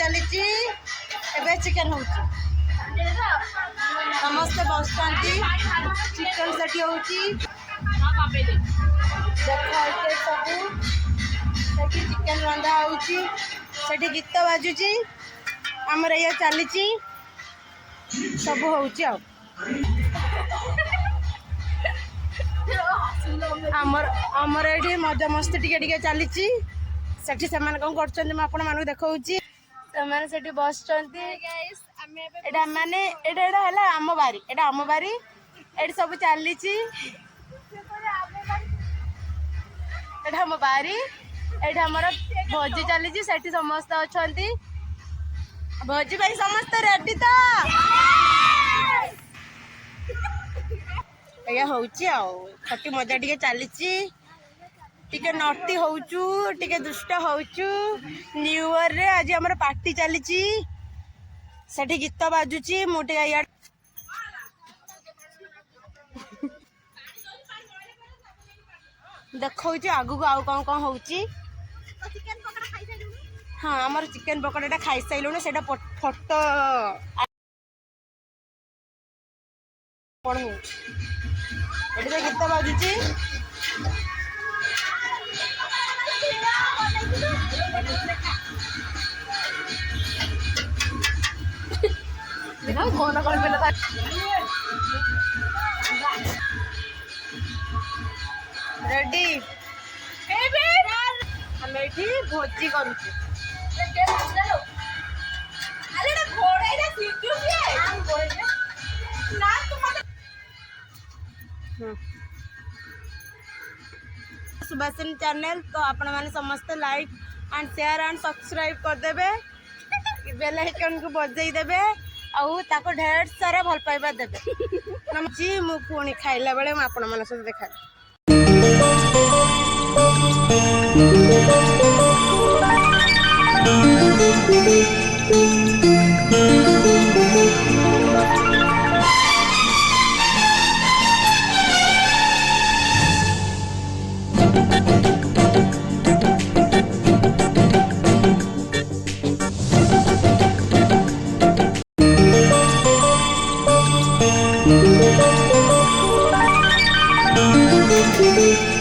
चली चिकेन हो समस्ते बस चिकेन सेठी हो सब चिकेन रंधा हो गीत बाजुची आमर ये चली सब हो आमर ये मजा मस्ती टिके चली सेठी से कौन कर आपण मानक देखा से बस आम बारी एटा आम बारी ये सब चली आम बारी ये आमर भोजी चली सेठी समस्त अच्छा भोजी भाई समस्त रेडी तो या होटी मजा टिके चली टिके नटी होचु टिके दुष्ट होचु न्यू ईयर रे आज हमर पार्टी चली सेठी गीत बाजुची मुटे या देखौ आगु को आउ कौन कौन होची हाँ आमर चिकेन पकोड़ा खाई साइलुनु सेटा फोटो कौन हो गीत बाजुची कौन रेडी हम ये भोजी करूँ सुभाषिनी चैनल तो आपण मैंने समस्त like and share and subscribe करदेवे बेल आइकन को बजाई देवे आउ ताको ढेर सारा भल पाइबा देवे नमची मु पुणी खाइला बेले मु आपण मन सहित देखा Thank you.